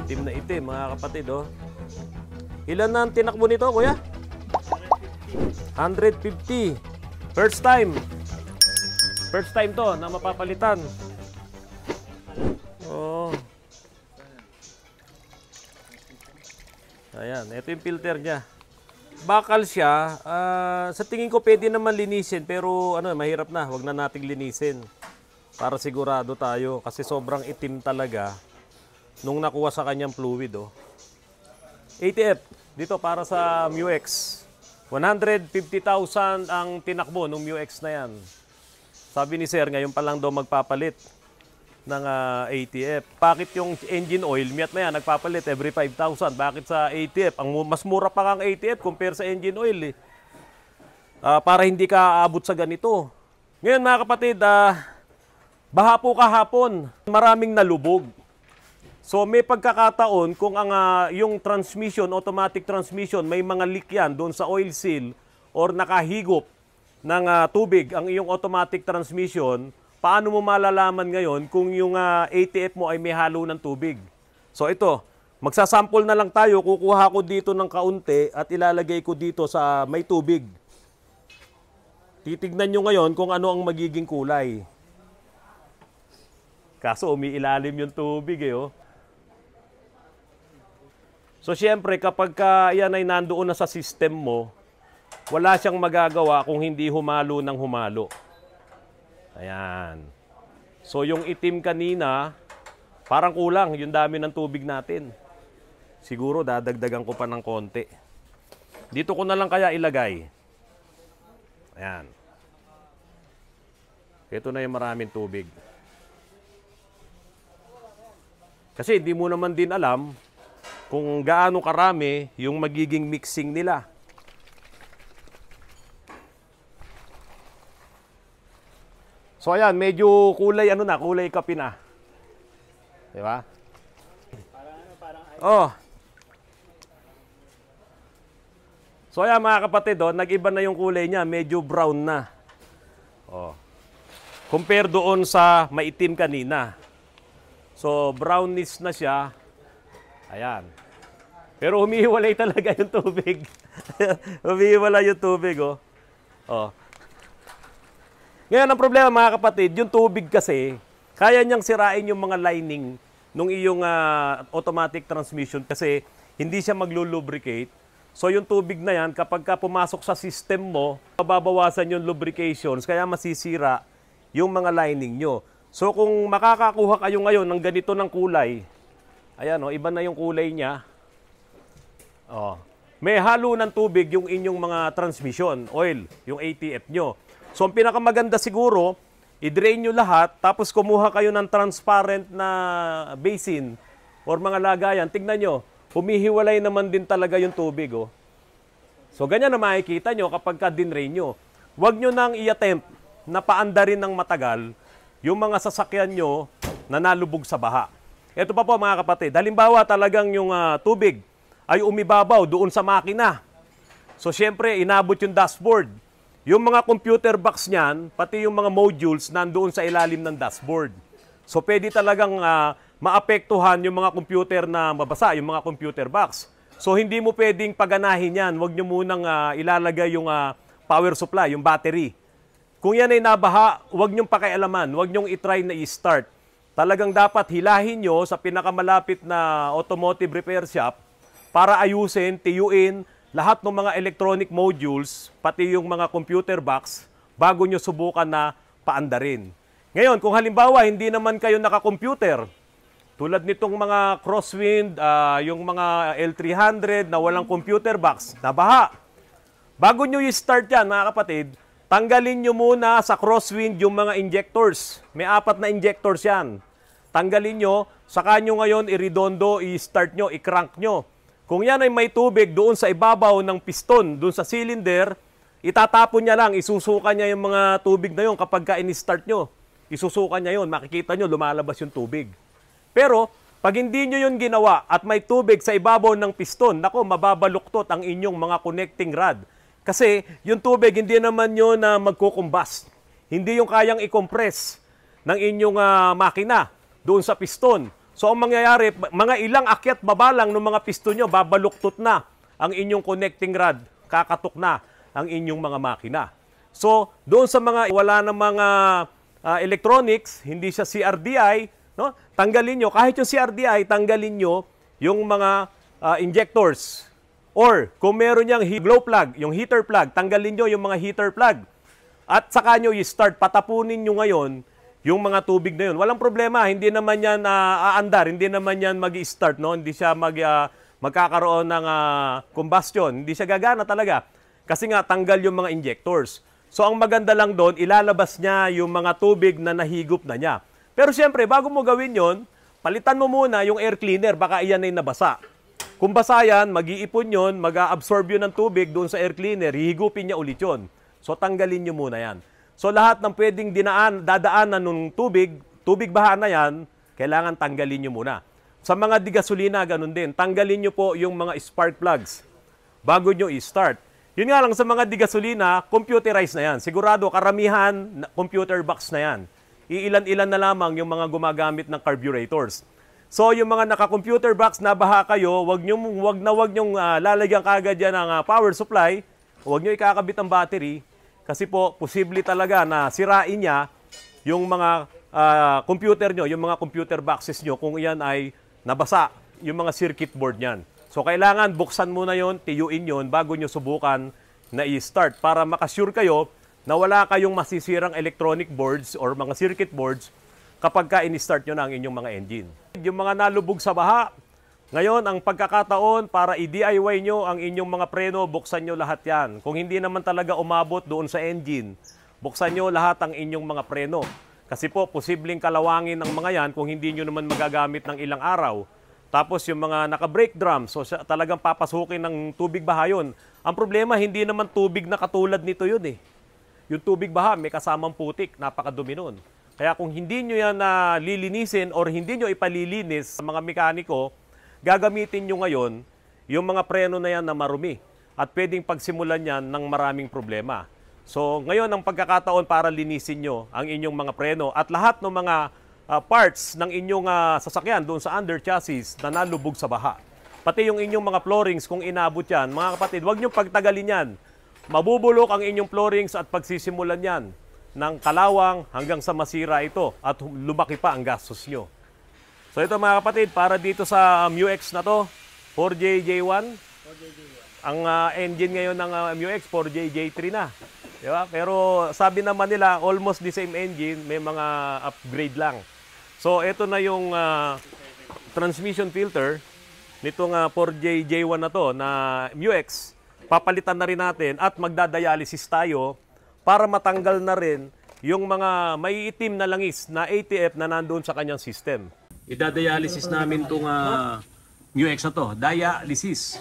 Itim na itim, mga kapatid, oh. Ilan na ang tinakbo nito, kuya? 150. First time. First time to na mapapalitan. Oh. Ayan, ito yung filter niya. Bakal siya. Sa tingin ko pwede naman linisin, pero ano, mahirap na. Huwag na nating linisin. Para sigurado tayo. Kasi sobrang itim talaga nung nakuha sa kanyang fluid. Oh. ATF, dito para sa MUX. 150,000 ang tinakbo nung MUX na yan. Sabi ni Sir, ngayon pa lang daw magpapalit ng ATF. Bakit yung engine oil, miyat na yan, nagpapalit every 5,000? Bakit sa ATF? Mas mura pa ang ATF compare sa engine oil. Para hindi ka aabot sa ganito. Ngayon mga kapatid, baha po kahapon. Maraming nalubog. So may pagkakataon kung ang yung transmission, automatic transmission, may mga leak yan doon sa oil seal or nakahigop ng tubig ang iyong automatic transmission, paano mo malalaman ngayon kung yung ATF mo ay may halo ng tubig? So ito, magsasample na lang tayo, kukuha ko dito ng kaunti at ilalagay ko dito sa may tubig. Titignan nyo ngayon kung ano ang magiging kulay. Kaso umiilalim yung tubig eh, oh. So, siyempre, kapag yan ay nandoon na sa system mo, wala siyang magagawa kung hindi humalo ng humalo. Ayan. So, yung itim kanina, parang kulang yung dami ng tubig natin. Siguro, dadagdagan ko pa ng konti. Dito ko na lang kaya ilagay. Ayan. Ito na yung maraming tubig. Kasi hindi mo naman din alam kung gaano karami yung magiging mixing nila. So ayan, medyo kulay kulay kape na. 'Di ba? Oh. So ayan mga kapatid, nag-iba na yung kulay niya, medyo brown na. Oh. Compare doon sa maitim kanina. So brownish na siya. Ayan. Pero humihiwalay talaga yung tubig. Humihiwalay yung tubig, oh. Oh. Ngayon, ang problema mga kapatid, yung tubig kasi, kaya niyang sirain yung mga lining nung iyong automatic transmission kasi hindi siya maglo-lubricate. So yung tubig na yan, kapag ka pumasok sa system mo, mababawasan yung lubrications, kaya masisira yung mga lining nyo. So kung makakakuha kayo ngayon ng ganito ng kulay, ayan, iba na yung kulay niya. Oh. May halo ng tubig yung inyong mga transmission, oil, yung ATF nyo. So, ang pinakamaganda siguro, i-drain nyo lahat, tapos kumuha kayo ng transparent na basin or mga lagayan. Tingnan nyo, humihiwalay naman din talaga yung tubig. Oh. So, ganyan na makikita nyo kapag ka-drain nyo. Huwag nyo nang i-attempt na paandarin ng matagal yung mga sasakyan nyo na nalubog sa baha. Ito pa po mga kapatid, halimbawa talagang yung tubig ay umibabaw doon sa makina. So syempre, inabot yung dashboard. Yung mga computer box niyan, pati yung mga modules nandoon sa ilalim ng dashboard. So pwede talagang maapektuhan yung mga computer na mabasa, yung mga computer box. So hindi mo pwedeng paganahin yan. Huwag nyo munang ilalagay yung power supply, yung battery. Kung yan ay nabaha, huwag nyong pakialaman. Huwag nyong itry na i-start. Talagang dapat hilahin nyo sa pinakamalapit na automotive repair shop para ayusin, tiyuin lahat ng mga electronic modules, pati yung mga computer box, bago nyo subukan na paandarin. Ngayon, kung halimbawa hindi naman kayo naka-computer, tulad nitong mga crosswind, yung mga L300 na walang computer box, nabaha. Bago nyo i-start yan, mga kapatid, tanggalin nyo muna sa crosswind yung mga injectors. May 4 na injectors yan. Tanggalin nyo, saka nyo ngayon i-redondo, i-start nyo, i-crank nyo. Kung yan ay may tubig doon sa ibabaw ng piston, doon sa cylinder, itatapon niya lang, isusuka niya yung mga tubig na yun kapag ka-in-start nyo. Isusuka niya yun, makikita nyo lumalabas yung tubig. Pero, pag hindi nyo yun ginawa at may tubig sa ibabaw ng piston, nako, mababaluktot ang inyong mga connecting rod. Kasi yung tubig, hindi naman yun na magkukumbast. Hindi yung kayang i-compress ng inyong makina doon sa piston. So ang mangyayari, mga ilang akyat baba lang ng mga piston nyo, babaluktot na ang inyong connecting rod, kakatok na ang inyong mga makina. So doon sa mga wala ng mga electronics, hindi siya CRDI, no? Tanggalin nyo, kahit yung CRDI, tanggalin nyo yung mga injectors. Or kung meron niyang glow plug, yung heater plug, tanggalin nyo yung mga heater plug. At saka nyo i-start, patapunin nyo ngayon yung mga tubig na yun. Walang problema, hindi naman yan aandar, hindi naman yan mag-i-start, no? Hindi siya magkakaroon ng combustion, hindi siya gagana talaga. Kasi nga, tanggal yung mga injectors. So ang maganda lang doon, ilalabas niya yung mga tubig na nahigop na niya. Pero siyempre, bago mo gawin yon, palitan mo muna yung air cleaner, baka iyan ay nabasa. Kung basa yan, mag-iipon yun, mag-absorb yun ng tubig doon sa air cleaner, hihigupin niya ulit yun. So tanggalin nyo muna yan. So lahat ng pwedeng dadaanan ng tubig baha na yan, kailangan tanggalin nyo muna. Sa mga digasolina, ganun din. Tanggalin nyo po yung mga spark plugs bago nyo i-start. Yun nga lang, sa mga digasolina, computerized na yan. Sigurado, karamihan, computer box na yan. Iilan-ilan na lamang yung mga gumagamit ng carburetors. So, yung mga naka-computer box na baha kayo, wag nyong lalagyan kagad yan ng power supply. Wag nyo ikakabit ang battery. Kasi po, posible talaga na sirain niya yung mga computer nyo, yung mga computer boxes nyo, kung iyan ay nabasa, yung mga circuit board niyan. So, kailangan buksan muna yon, tiyuin yon bago nyo subukan na i-start para makasure kayo na wala kayong masisirang electronic boards or mga circuit boards kapag ka-in-start nyo na ang inyong mga engine. Yung mga nalubog sa baha, ngayon, ang pagkakataon para i-DIY nyo ang inyong mga preno, buksan nyo lahat yan. Kung hindi naman talaga umabot doon sa engine, buksan nyo lahat ang inyong mga preno. Kasi po, posibleng kalawangin ng mga yan kung hindi nyo naman magagamit ng ilang araw. Tapos yung mga naka-brake drum, so talagang papasukin ng tubig baha yun. Ang problema, hindi naman tubig na katulad nito yun eh. Yung tubig baha, may kasamang putik, napakadumi nun. Kaya kung hindi nyo yan lilinisin or hindi nyo ipalilinis sa mga mekaniko, gagamitin nyo ngayon yung mga preno na yan na marumi at pwedeng pagsimulan yan ng maraming problema. So ngayon ang pagkakataon para linisin nyo ang inyong mga preno at lahat ng mga parts ng inyong sasakyan doon sa under chassis na nalubog sa baha. Pati yung inyong mga floorings kung inabot yan. Mga kapatid, huwag nyo pagtagalin yan. Mabubulok ang inyong floorings at pagsisimulan yan ng kalawang hanggang sa masira ito at lumaki pa ang gastos nyo. So ito mga kapatid, para dito sa MUX na to, 4JJ1. Ang engine ngayon ng MUX, 4JJ3 na. Diba? Pero sabi naman nila, almost the same engine, may mga upgrade lang. So ito na yung transmission filter nitong 4JJ1 na to, na MUX. Papalitan na rin natin at magdadialysis tayo para matanggal na rin yung mga maiitim na langis na ATF na nandoon sa kanyang system. Idadialysis namin itong MUX na to, dialysis.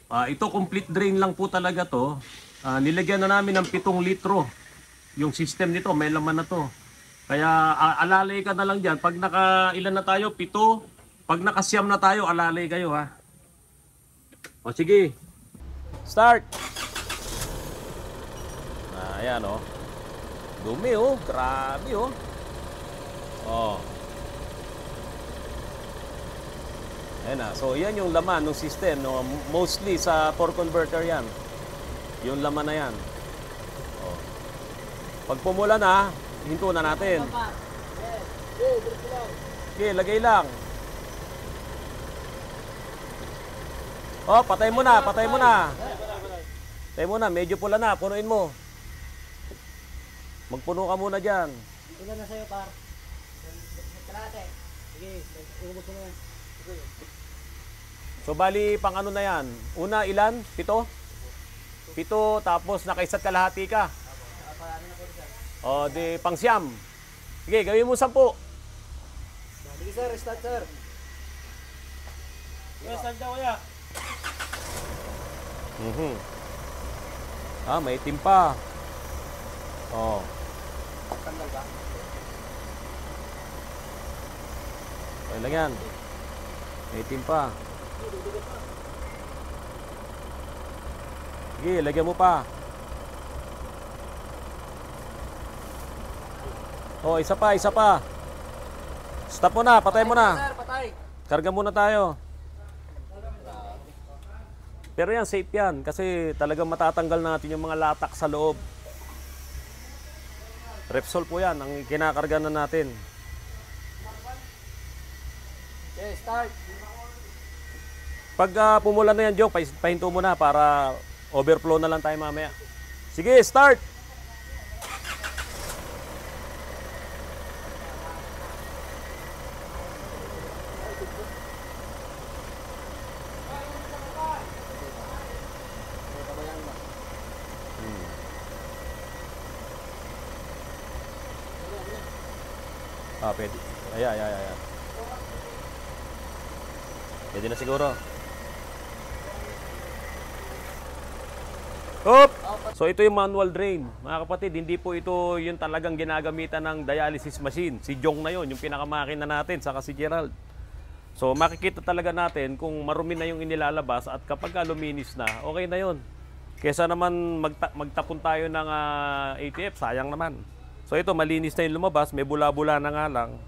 Ito complete drain lang po talaga to. Nilagyan na namin ng 7 litro. Yung system nito, may laman na to. Kaya alalay ka na lang dyan. Pag ilan na tayo, 7. Pag nakasyam na tayo, alalay kayo ha. O sige. Start! Ayan o. Dumi o. Grabe o. O. Ayan na. So yan yung laman ng system. No? Mostly sa torque converter yan. Yung laman na yan. O. Pag pumula na, hinto na natin. Okay, lagay lang. O, patay mo na, patay mo na. Patay mo na, medyo pula na. Punuin mo. Magpuno ka muna dyan. Ilan na sa'yo, par? Kalate. Sige, ubos mo na yan. So, bali, pang ano na yan? Una, ilan? 7? 7, tapos nakaisa't kalahati ka. O, di, pang siyam. Sige, gawin mo 10. Sige, sir. Start, sir. Yes, start daw kaya. May itim pa. Oh. Tanggal ba? Okay lang yan. May itim pa. Sige, lagyan mo pa. Oh, isa pa, isa pa. Stop mo na, patay mo na. Sir, patay. Karga muna tayo. Pero yan, safe yan. Kasi talagang matatanggal natin yung mga latak sa loob. Repsol po yan, ang kinakarga na natin. Okay, start. Pag pumula na yan, Jong, pahinto mo na para overflow na lang tayo mamaya. Sige, start! Pwede. Ayan. Pwede na siguro. Hop! So ito yung manual drain. Mga kapatid, hindi po ito yung talagang ginagamitan ng dialysis machine. Si Jong na yun, yung pinakamakina natin, saka si Gerald. So makikita talaga natin kung marumi na yung inilalabas at kapag luminis na, okay na yun. Kesa naman magtapon tayo ng ATF, sayang naman. So ito, malinis na yung lumabas, may bula-bula na nga lang.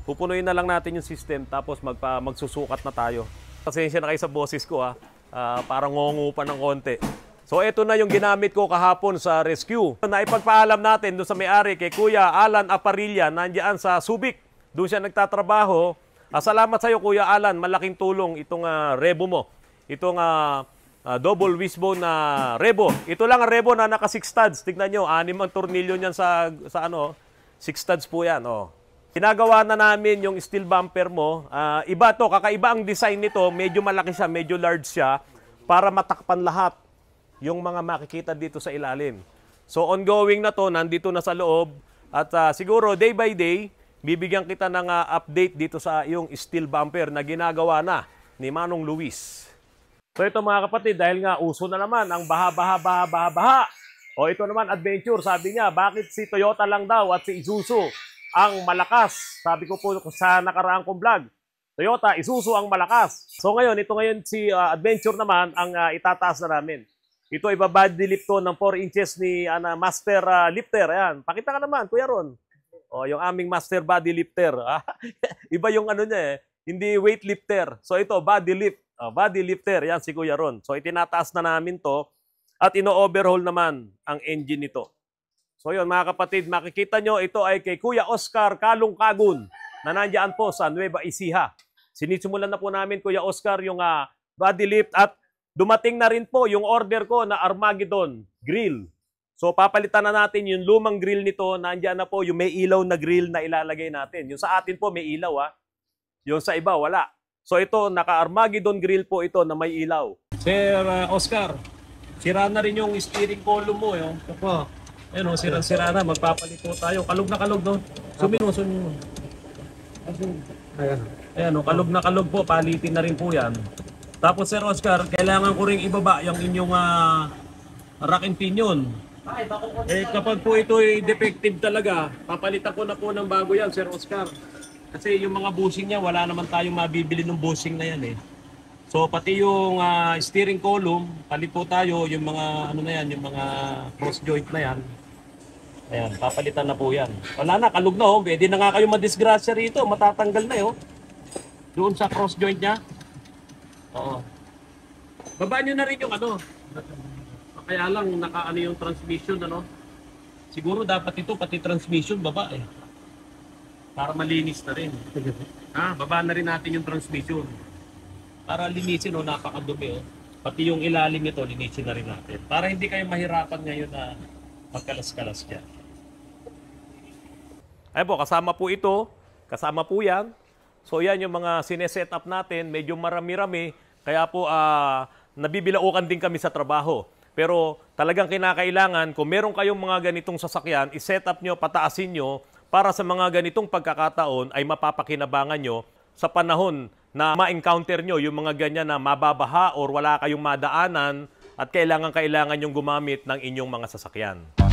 Pupunuin na lang natin yung system tapos magsusukat na tayo. Pasensya na kayo sa boses ko parang ngongo pa ng konti. So ito na yung ginamit ko kahapon sa rescue. Naipagpaalam natin doon sa may-ari kay Kuya Alan Aparilla, nandiyan sa Subic. Doon siya nagtatrabaho. Salamat sa iyo Kuya Alan, malaking tulong itong rebo mo. Itong double wishbone na rebo. Ito lang ang rebo na naka 6 studs. Tignan nyo, 6 ang tornilyo niyan sa 6 studs po yan. Ginagawa na namin yung steel bumper mo. Iba to, kakaiba ang design nito. Medyo malaki siya, medyo large siya para matakpan lahat yung mga makikita dito sa ilalim. So ongoing na to, nandito na sa loob. At siguro day by day, bibigyan kita ng update dito sa yung steel bumper na ginagawa na ni Manong Luis. So ito mga kapatid, dahil nga uso na naman ang baha. O ito naman adventure, sabi niya, bakit si Toyota lang daw at si Isuzu ang malakas? Sabi ko po sa nakaraang kong vlog, Toyota, Isuzu ang malakas. So ngayon, ito ngayon si adventure naman ang itataas na namin. Ito ay body lift to ng 4 inches ni master lifter. Ayan, pakita ka naman, Kuya Ron. O, yung aming master body lifter. Iba yung ano niya hindi weight lifter. So ito, body lift. Body lifter, yan si Kuya Ron. So itinataas na namin to at ino-overhaul naman ang engine nito. So yun mga kapatid, makikita nyo ito ay kay Kuya Oscar Kalungkagun na nandiyan po sa Nueva Ecija. Sinisimulan na po namin Kuya Oscar yung body lift at dumating na rin po yung order ko na Armageddon grill. So papalitan na natin yung lumang grill nito, nandiyan na po yung may ilaw na grill na ilalagay natin. Yung sa atin po may ilaw yung sa iba wala. So ito, naka-Armageddon grill po ito na may ilaw. Sir Oscar, sira na rin yung steering column mo. Opo. Ayun, sira na. Magpapalit po tayo. Kalog na kalog, no? Sumino. Ayan, kalog na kalog po. Palitin na rin po yan. Tapos, Sir Oscar, kailangan ko rin ibaba yung inyong rack and pinion. Kapag po ito ay defective talaga, papalitan ko na po ng bago yan, Sir Oscar. Kasi yung mga bushing niya, wala naman tayong mabibili ng bushing na yan So pati yung steering column, palit po tayo yung mga yung mga cross joint na yan. Ayan, papalitan na po yan. Wala na, kalug na Pwede na nga kayo madisgrasya rito, matatanggal na doon sa cross joint niya. Oo. Babaan nyo na rin yung kaya lang naka yung transmission Siguro dapat ito pati transmission baba para malinis na rin. Baba na rin natin yung transmission. Para linisin napakadumi Pati yung ilalim nito linisin na rin natin. Para hindi kayo mahirapan ngayon na magkalas-kalas dyan. Ay po, kasama po ito. Kasama po yan. So yan yung mga sineset up natin. Medyo marami-rami. Kaya po nabibilaukan din kami sa trabaho. Pero talagang kinakailangan, kung meron kayong mga ganitong sasakyan, iset up nyo, pataasin nyo, para sa mga ganitong pagkakataon ay mapapakinabangan nyo sa panahon na ma-encounter nyo yung mga ganyan na mababaha or wala kayong madaanan at kailangan yung gumamit ng inyong mga sasakyan.